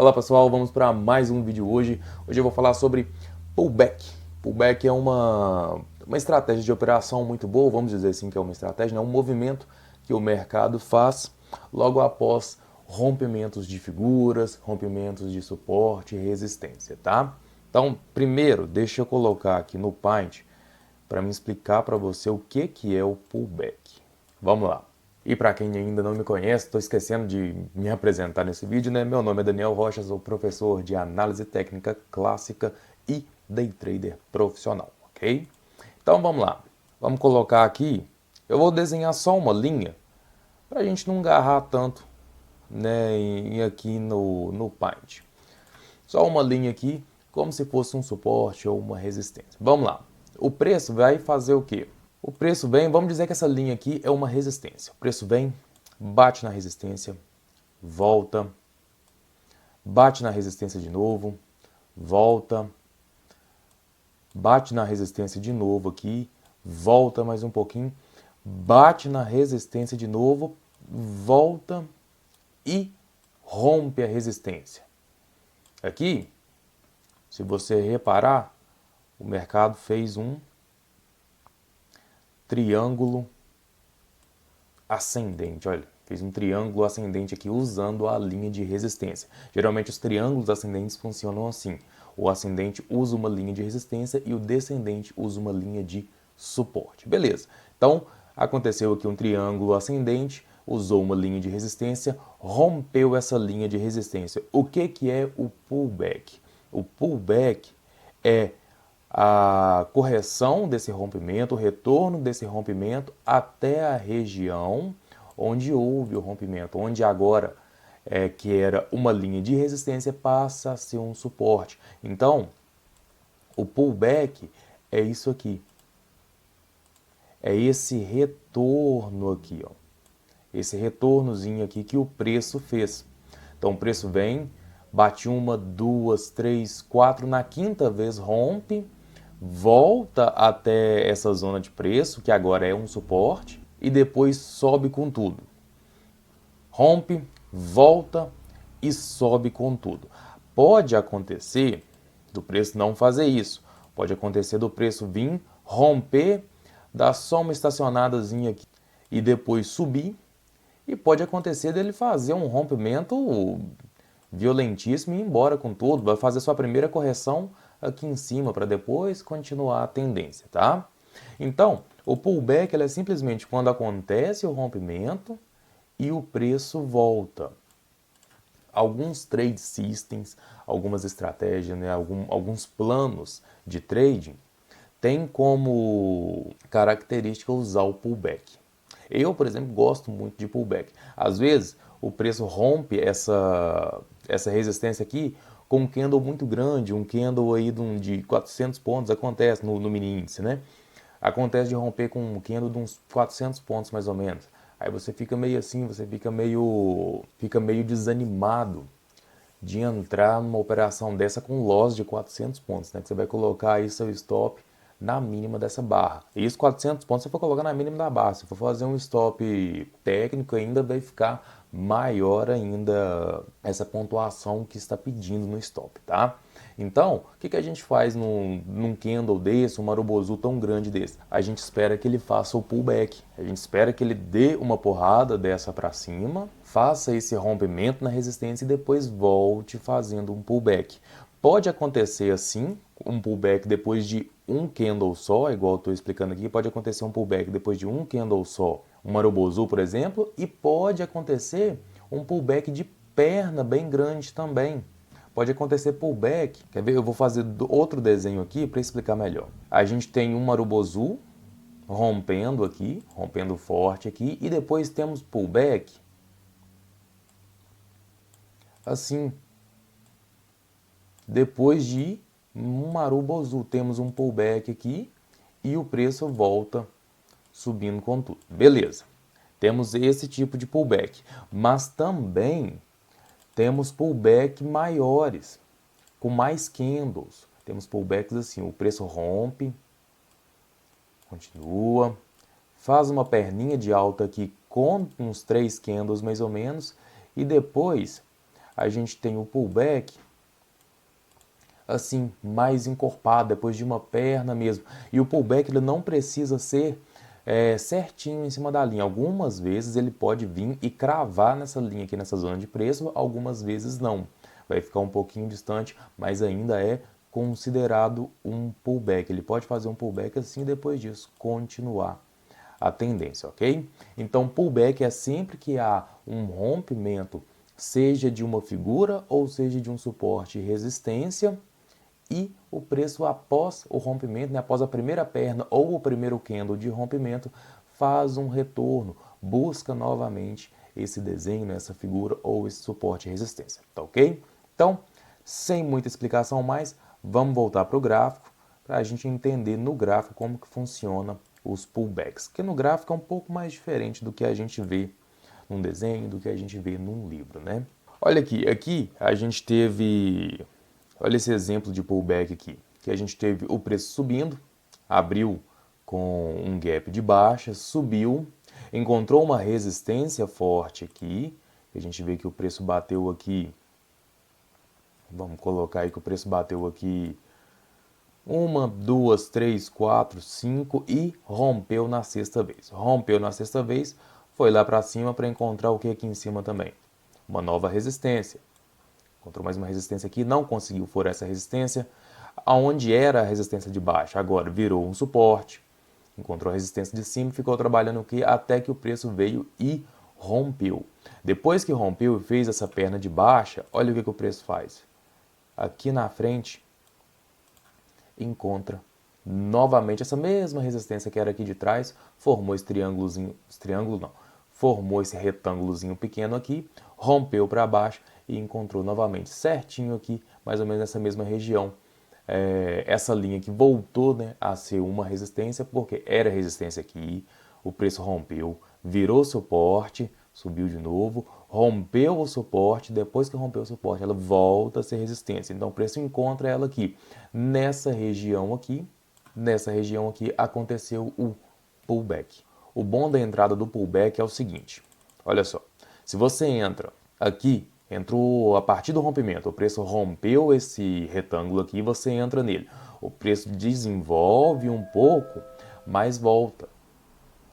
Olá pessoal, vamos para mais um vídeo hoje. Hoje eu vou falar sobre pullback. Pullback é uma estratégia de operação muito boa, vamos dizer assim que é uma estratégia, é um movimento que o mercado faz logo após rompimentos de figuras, rompimentos de suporte e resistência, tá? Então, primeiro, deixa eu colocar aqui no Paint para me explicar para você o que é o pullback. Vamos lá. E para quem ainda não me conhece, estou esquecendo de me apresentar nesse vídeo, né? Meu nome é Daniel Rocha, sou professor de análise técnica clássica e day trader profissional, ok? Então vamos lá. Vamos colocar aqui, eu vou desenhar só uma linha para a gente não agarrar tanto, né? Aqui no Paint. Só uma linha aqui, como se fosse um suporte ou uma resistência. Vamos lá. O preço vai fazer o quê? O preço vem, vamos dizer que essa linha aqui é uma resistência. O preço vem, bate na resistência, volta, bate na resistência de novo, volta, bate na resistência de novo aqui, volta mais um pouquinho, bate na resistência de novo, volta e rompe a resistência. Aqui, se você reparar, o mercado fez um triângulo ascendente, olha, fez um triângulo ascendente aqui usando a linha de resistência. Geralmente os triângulos ascendentes funcionam assim. O ascendente usa uma linha de resistência e o descendente usa uma linha de suporte. Beleza. Então, aconteceu aqui um triângulo ascendente, usou uma linha de resistência, rompeu essa linha de resistência. O que é o pullback? O pullback é a correção desse rompimento, o retorno desse rompimento até a região onde houve o rompimento, onde agora que era uma linha de resistência passa a ser um suporte. Então, o pullback é isso aqui. É esse retorno aqui, ó. Esse retornozinho aqui que o preço fez. Então o preço vem, bate uma, duas, três, quatro, na quinta vez rompe, volta até essa zona de preço, que agora é um suporte, e depois sobe com tudo. Rompe, volta e sobe com tudo. Pode acontecer do preço não fazer isso. Pode acontecer do preço vir, romper, dar só uma estacionadazinha aqui e depois subir. E pode acontecer dele fazer um rompimento violentíssimo e ir embora com tudo. Vai fazer sua primeira correção aqui em cima para depois continuar a tendência, tá? Então, o pullback é simplesmente quando acontece o rompimento e o preço volta. Alguns trade systems, algumas estratégias, né, alguns planos de trading têm como característica usar o pullback. Eu, por exemplo, gosto muito de pullback. Às vezes, o preço rompe essa resistência aqui com um candle muito grande, um candle aí de 400 pontos, acontece no mini índice, né? Acontece de romper com um candle de uns 400 pontos mais ou menos. Aí você fica meio assim, você fica meio desanimado de entrar numa operação dessa com loss de 400 pontos, né? Que você vai colocar aí seu stop na mínima dessa barra. E isso 400 pontos você for colocar na mínima da barra. Se for fazer um stop técnico ainda vai ficar maior ainda essa pontuação que está pedindo no stop, tá? Então, o que a gente faz num candle desse, um marubozu tão grande desse? A gente espera que ele faça o pullback. A gente espera que ele dê uma porrada dessa para cima, faça esse rompimento na resistência e depois volte fazendo um pullback. Pode acontecer assim, um pullback depois de um candle só, igual eu estou explicando aqui, pode acontecer um pullback depois de um candle só, um marubozu, por exemplo, e pode acontecer um pullback de perna bem grande também. Pode acontecer pullback. Quer ver? Eu vou fazer outro desenho aqui para explicar melhor. A gente tem um marubozu rompendo aqui, rompendo forte aqui, e depois temos pullback assim. Depois de um marubozu, temos um pullback aqui e o preço volta subindo com tudo. Beleza. Temos esse tipo de pullback, mas também temos pullback maiores, com mais candles. Temos pullbacks assim, o preço rompe, continua, faz uma perninha de alta aqui com uns 3 candles mais ou menos, e depois a gente tem o pullback assim, mais encorpado, depois de uma perna mesmo. E o pullback ele não precisa ser certinho em cima da linha. Algumas vezes ele pode vir e cravar nessa linha aqui, nessa zona de preço, algumas vezes não. Vai ficar um pouquinho distante, mas ainda é considerado um pullback. Ele pode fazer um pullback assim e depois disso continuar a tendência, ok? Então, pullback é sempre que há um rompimento, seja de uma figura ou seja de um suporte e resistência, e o preço após o rompimento, né, após a primeira perna ou o primeiro candle de rompimento, faz um retorno, busca novamente esse desenho, essa figura ou esse suporte e resistência, tá ok? Então, sem muita explicação mais, vamos voltar para o gráfico para a gente entender no gráfico como que funciona os pullbacks, que no gráfico é um pouco mais diferente do que a gente vê num desenho, do que a gente vê num livro, né? Olha aqui a gente teve, olha esse exemplo de pullback aqui, que a gente teve o preço subindo, abriu com um gap de baixa, subiu, encontrou uma resistência forte aqui, a gente vê que o preço bateu aqui, vamos colocar aí que o preço bateu aqui, 1, 2, 3, 4, 5 e rompeu na sexta vez. Rompeu na sexta vez, foi lá para cima para encontrar o que aqui em cima também? Uma nova resistência. Encontrou mais uma resistência aqui, não conseguiu furar essa resistência. Aonde era a resistência de baixo? Agora virou um suporte. Encontrou a resistência de cima, ficou trabalhando aqui até que o preço veio e rompeu. Depois que rompeu e fez essa perna de baixa, olha o que o preço faz. Aqui na frente, encontra novamente essa mesma resistência que era aqui de trás, formou esse formou esse retângulozinho pequeno aqui, rompeu para baixo e encontrou novamente certinho aqui, mais ou menos nessa mesma região. Essa linha que voltou, né, a ser uma resistência, porque era resistência aqui, o preço rompeu, virou suporte, subiu de novo, rompeu o suporte, depois que rompeu o suporte, ela volta a ser resistência. Então o preço encontra ela aqui. Nessa região aqui aconteceu o pullback. O bom da entrada do pullback é o seguinte, olha só, se você entra aqui, entrou a partir do rompimento, o preço rompeu esse retângulo aqui, você entra nele. O preço desenvolve um pouco, mas volta.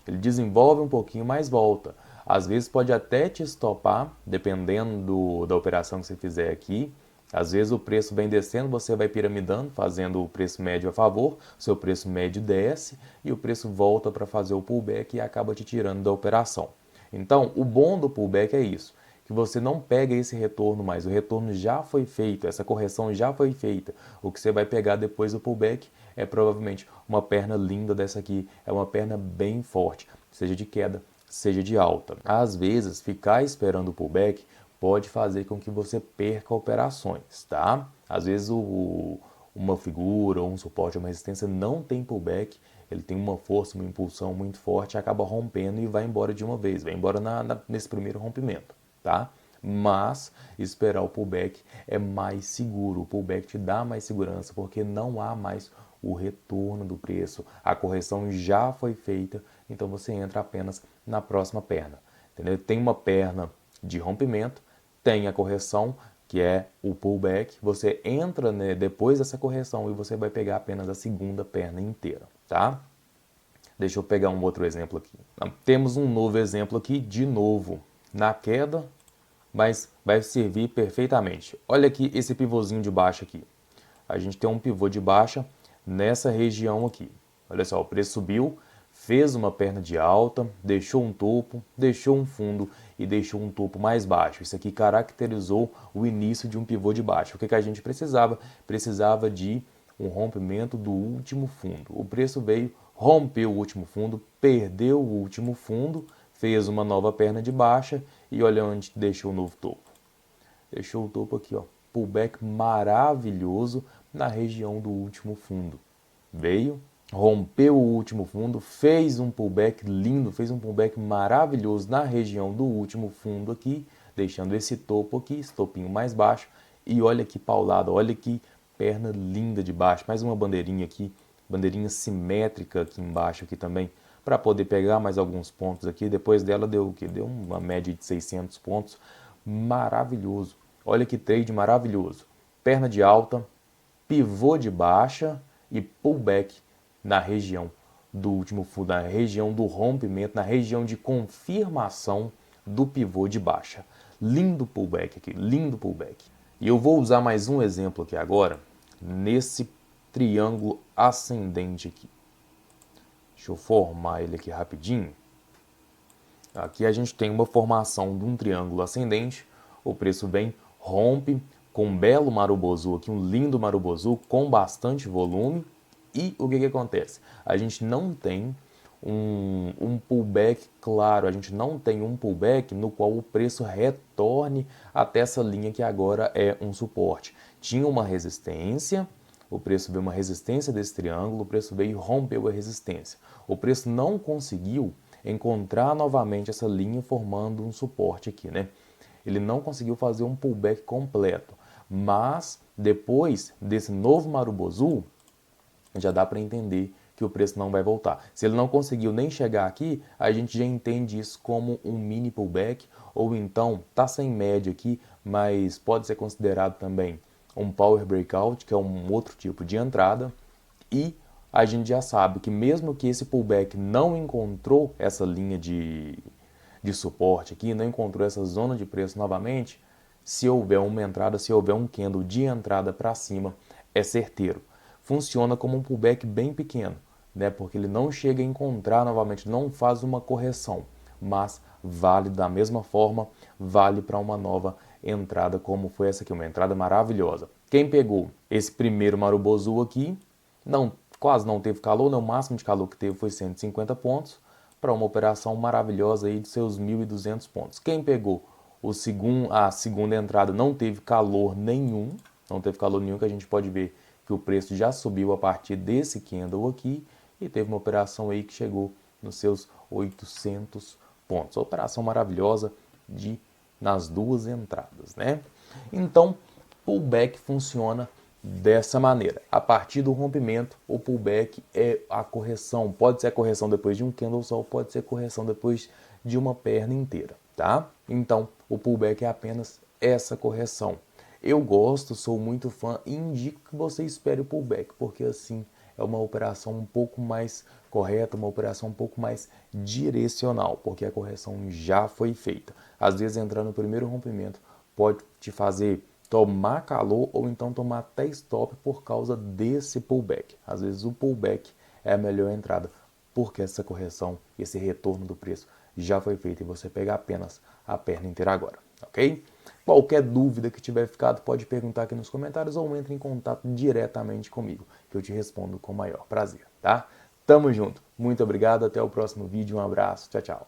Ele desenvolve um pouquinho, mas volta. Às vezes pode até te estopar, dependendo da operação que você fizer aqui. Às vezes o preço vem descendo, você vai piramidando, fazendo o preço médio a favor, seu preço médio desce e o preço volta para fazer o pullback e acaba te tirando da operação. Então, o bom do pullback é isso, que você não pega esse retorno mais, o retorno já foi feito, essa correção já foi feita. O que você vai pegar depois do pullback é provavelmente uma perna linda dessa aqui, é uma perna bem forte, seja de queda, seja de alta. Às vezes, ficar esperando o pullback pode fazer com que você perca operações, tá? Às vezes uma figura, um suporte, uma resistência não tem pullback, ele tem uma força, uma impulsão muito forte, acaba rompendo e vai embora de uma vez, vai embora nesse primeiro rompimento, tá? Mas esperar o pullback é mais seguro, o pullback te dá mais segurança porque não há mais o retorno do preço, a correção já foi feita, então você entra apenas na próxima perna, entendeu? Tem uma perna de rompimento, tem a correção, que é o pullback, você entra, né, depois dessa correção e você vai pegar apenas a segunda perna inteira, tá? Deixa eu pegar um outro exemplo aqui. Temos um novo exemplo aqui, de novo, na queda, mas vai servir perfeitamente. Olha aqui esse pivôzinho de baixa aqui. A gente tem um pivô de baixa nessa região aqui. Olha só, o preço subiu, fez uma perna de alta, deixou um topo, deixou um fundo e deixou um topo mais baixo. Isso aqui caracterizou o início de um pivô de baixa. O que a gente precisava? Precisava de um rompimento do último fundo. O preço veio, rompeu o último fundo, perdeu o último fundo, fez uma nova perna de baixa e olha onde deixou o novo topo. Deixou o topo aqui, ó, pullback maravilhoso na região do último fundo. Veio, rompeu o último fundo, fez um pullback lindo, fez um pullback maravilhoso na região do último fundo aqui, deixando esse topo aqui, esse topinho mais baixo, e olha que paulada, olha que perna linda de baixo, mais uma bandeirinha aqui, bandeirinha simétrica aqui embaixo aqui também, para poder pegar mais alguns pontos aqui, depois dela deu o que? Deu uma média de 600 pontos, maravilhoso. Olha que trade maravilhoso. Perna de alta, pivô de baixa e pullback na região do último fundo, na região do rompimento, na região de confirmação do pivô de baixa. Lindo pullback aqui, lindo pullback. E eu vou usar mais um exemplo aqui agora, nesse triângulo ascendente aqui. Deixa eu formar ele aqui rapidinho. Aqui a gente tem uma formação de um triângulo ascendente, o preço vem, rompe com um belo marubozu aqui, um lindo marubozu com bastante volume. E o que acontece? A gente não tem um pullback claro, a gente não tem um pullback no qual o preço retorne até essa linha que agora é um suporte. Tinha uma resistência, o preço veio uma resistência desse triângulo, o preço veio e rompeu a resistência. O preço não conseguiu encontrar novamente essa linha formando um suporte aqui, né? Ele não conseguiu fazer um pullback completo, mas depois desse novo marubozu, já dá para entender que o preço não vai voltar. Se ele não conseguiu nem chegar aqui, a gente já entende isso como um mini pullback, ou então tá sem média aqui, mas pode ser considerado também um power breakout, que é um outro tipo de entrada, e a gente já sabe que mesmo que esse pullback não encontrou essa linha de suporte aqui, não encontrou essa zona de preço novamente, se houver uma entrada, se houver um candle de entrada para cima, é certeiro. Funciona como um pullback bem pequeno, né? Porque ele não chega a encontrar novamente, não faz uma correção, mas vale da mesma forma, vale para uma nova entrada como foi essa aqui, uma entrada maravilhosa. Quem pegou esse primeiro marubozu aqui, quase não teve calor, né? O máximo de calor que teve foi 150 pontos, para uma operação maravilhosa aí de seus 1.200 pontos. Quem pegou a segunda entrada não teve calor nenhum, que a gente pode ver que o preço já subiu a partir desse candle aqui e teve uma operação aí que chegou nos seus 800 pontos. Operação maravilhosa nas duas entradas, né? Então, pullback funciona dessa maneira. A partir do rompimento, o pullback é a correção. Pode ser a correção depois de um candle só, pode ser correção depois de uma perna inteira, tá? Então, o pullback é apenas essa correção. Eu gosto, sou muito fã e indico que você espere o pullback, porque assim é uma operação um pouco mais correta, uma operação um pouco mais direcional, porque a correção já foi feita. Às vezes entrar no primeiro rompimento pode te fazer tomar calor ou então tomar até stop por causa desse pullback. Às vezes o pullback é a melhor entrada, porque essa correção, esse retorno do preço já foi feito e você pega apenas a perna inteira agora, ok? Qualquer dúvida que tiver ficado, pode perguntar aqui nos comentários ou entre em contato diretamente comigo, que eu te respondo com o maior prazer, tá? Tamo junto. Muito obrigado, até o próximo vídeo, um abraço, tchau, tchau.